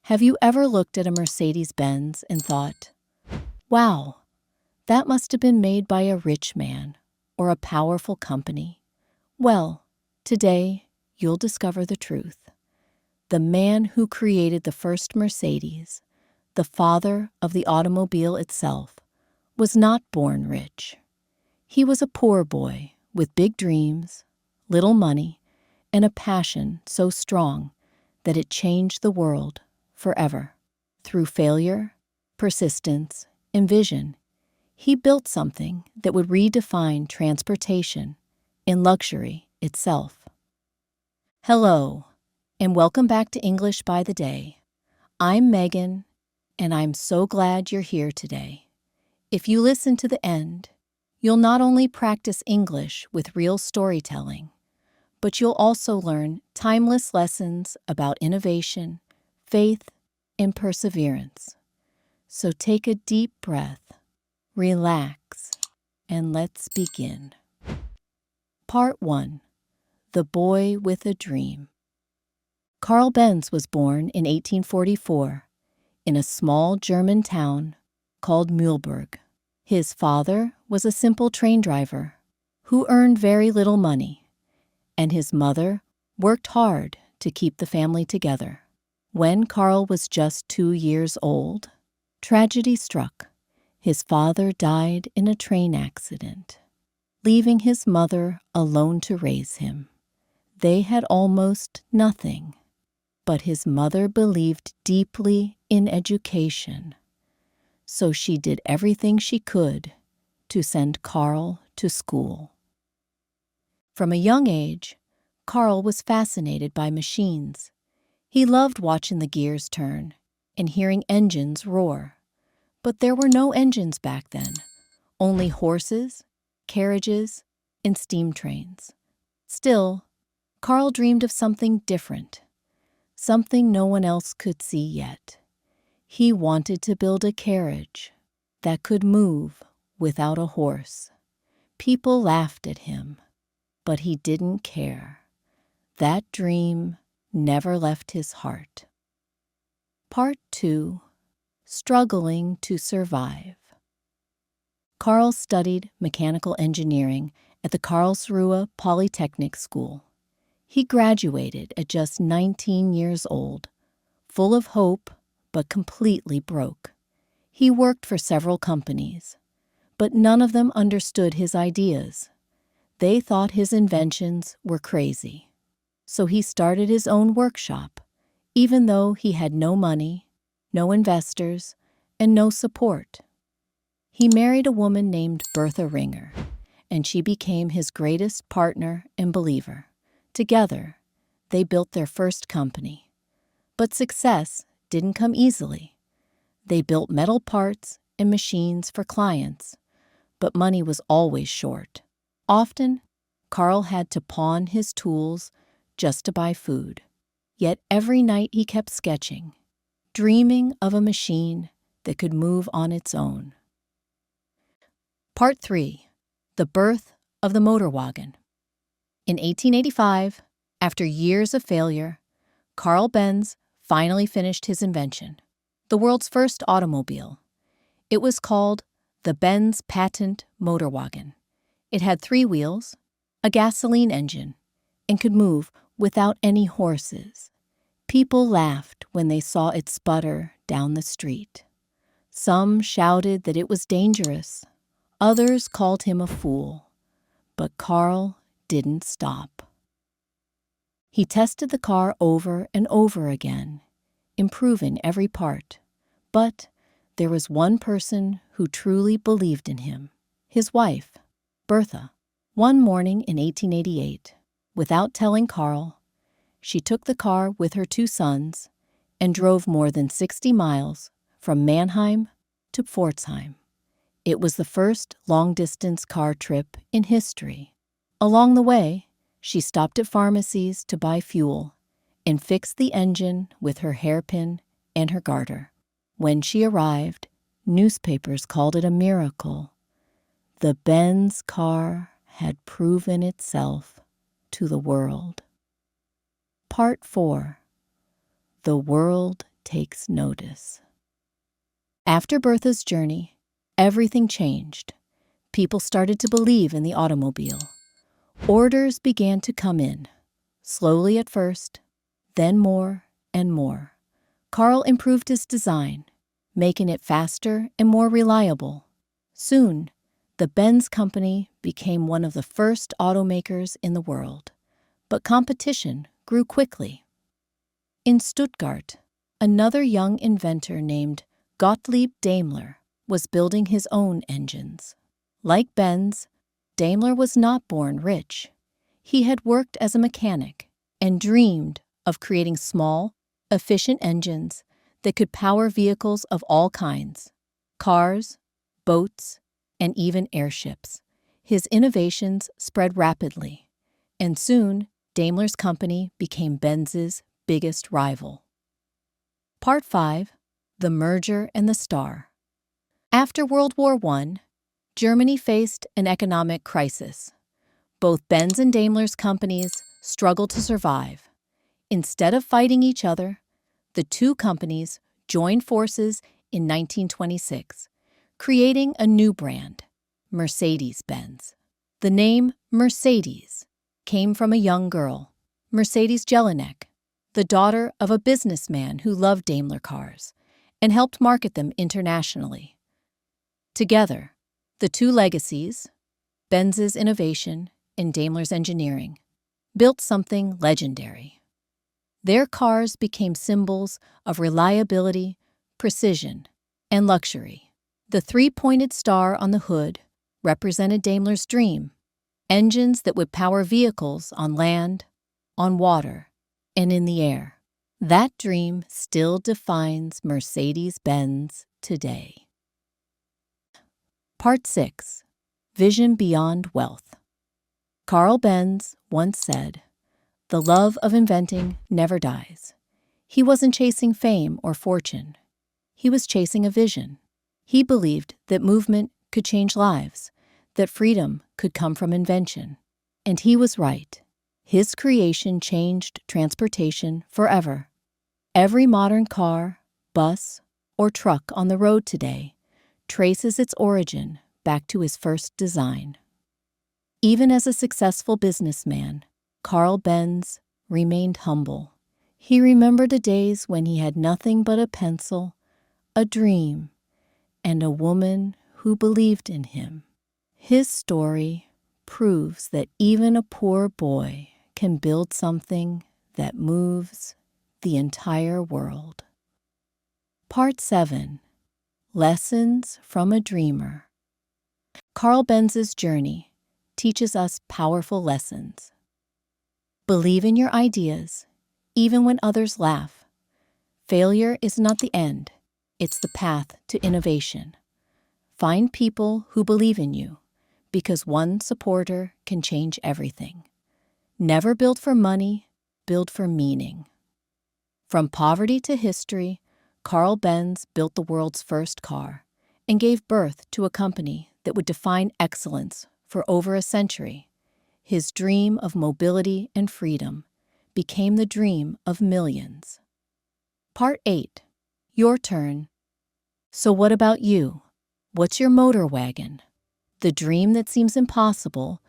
Have you ever looked at a Mercedes-Benz and thought, wow, that must have been made by a rich man or a powerful company? Well, today you'll discover the truth. The man who created the first Mercedes, the father of the automobile itself, was not born rich. He was a poor boy with big dreams, little money, and a passion so strong that it changed the world forever. Through failure, persistence, and vision, he built something that would redefine transportation and luxury itself. Hello, and welcome back to English by the Day. I'm Megan, and I'm so glad you're here today. If you listen to the end, you'll not only practice English with real storytelling, but you'll also learn timeless lessons about innovation, faith, and perseverance. So take a deep breath, relax, and let's begin. Part 1. The Boy with a Dream. Karl Benz was born in 1844 in a small German town called Mühlberg. His father was a simple train driver who earned very little money, and his mother worked hard to keep the family together. When Karl was just 2 years old, tragedy struck. His father died in a train accident, leaving his mother alone to raise him. They had almost nothing, but his mother believed deeply in education, so she did everything she could to send Karl to school. From a young age, Karl was fascinated by machines. He loved watching the gears turn and hearing engines roar. But there were no engines back then, only horses, carriages, and steam trains. Still, Karl dreamed of something different, something no one else could see yet. He wanted to build a carriage that could move without a horse. People laughed at him, but he didn't care. That dream never left his heart. Part 2. Struggling to survive. Karl studied mechanical engineering at the Karlsruhe Polytechnic School. He graduated at just 19 years old, full of hope but completely broke. He worked for several companies, but none of them understood his ideas. They thought his inventions were crazy. So he started his own workshop, even though he had no money, no investors, and no support. He married a woman named Bertha Ringer, and she became his greatest partner and believer. Together, they built their first company. But success didn't come easily. They built metal parts and machines for clients, but money was always short. Often, Karl had to pawn his tools just to buy food. Yet every night he kept sketching, dreaming of a machine that could move on its own. Part 3. The Birth of the Motor Wagon. In 1885, after years of failure, Karl Benz finally finished his invention, the world's first automobile. It was called the Benz Patent Motor Wagon. It had 3 wheels, a gasoline engine, and could move without any horses. People laughed when they saw it sputter down the street. Some shouted that it was dangerous. Others called him a fool. But Karl didn't stop. He tested the car over and over again, improving every part. But there was one person who truly believed in him, his wife, Bertha. One morning in 1888, without telling Karl, she took the car with her 2 sons and drove more than 60 miles from Mannheim to Pforzheim. It was the first long-distance car trip in history. Along the way, she stopped at pharmacies to buy fuel and fixed the engine with her hairpin and her garter. When she arrived, newspapers called it a miracle. The Benz car had proven itself to the world. Part 4. The world takes notice. After Bertha's journey, everything changed. People started to believe in the automobile. Orders began to come in, slowly at first, then more and more. Carl improved his design, making it faster and more reliable. Soon, the Benz company became one of the first automakers in the world, but competition grew quickly. In Stuttgart, another young inventor named Gottlieb Daimler was building his own engines. Like Benz, Daimler was not born rich. He had worked as a mechanic and dreamed of creating small, efficient engines that could power vehicles of all kinds: cars, boats, and even airships. His innovations spread rapidly, and soon Daimler's company became Benz's biggest rival. Part 5. The Merger and the Star. After World War I, Germany faced an economic crisis. Both Benz and Daimler's companies struggled to survive. Instead of fighting each other, the two companies joined forces in 1926, creating a new brand, Mercedes-Benz. The name Mercedes came from a young girl, Mercedes Jelinek, the daughter of a businessman who loved Daimler cars and helped market them internationally. Together, the two legacies, Benz's innovation and Daimler's engineering, built something legendary. Their cars became symbols of reliability, precision, and luxury. The three-pointed star on the hood represented Daimler's dream: engines that would power vehicles on land, on water, and in the air. That dream still defines Mercedes-Benz today. Part 6. Vision Beyond Wealth. Carl Benz once said, "The love of inventing never dies." He wasn't chasing fame or fortune. He was chasing a vision. He believed that movement could change lives, that freedom could come from invention. And he was right. His creation changed transportation forever. Every modern car, bus, or truck on the road today traces its origin back to his first design. Even as a successful businessman, Carl Benz remained humble. He remembered the days when he had nothing but a pencil, a dream, and a woman who believed in him. His story proves that even a poor boy can build something that moves the entire world. Part 7. Lessons from a Dreamer. Carl Benz's journey teaches us powerful lessons. Believe in your ideas, even when others laugh. Failure is not the end, it's the path to innovation. Find people who believe in you, because one supporter can change everything. Never build for money, build for meaning. From poverty to history, Carl Benz built the world's first car and gave birth to a company that would define excellence for over a century. His dream of mobility and freedom became the dream of millions. Part 8. Your turn. So what about you? What's your motor wagon? The dream that seems impossible,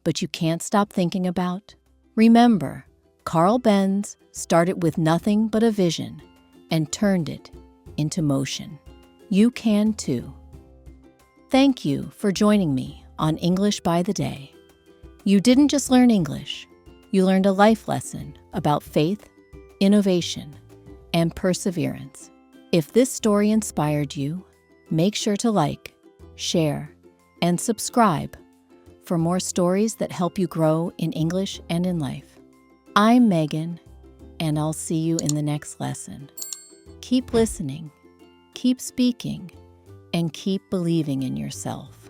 but you can't stop thinking about? Remember, Carl Benz started with nothing but a vision and turned it into motion. You can too. Thank you for joining me on English by the Day. You didn't just learn English, you learned a life lesson about faith, innovation, and perseverance. If this story inspired you, make sure to like, share, and subscribe for more stories that help you grow in English and in life. I'm Megan, and I'll see you in the next lesson. Keep listening, keep speaking, and keep believing in yourself.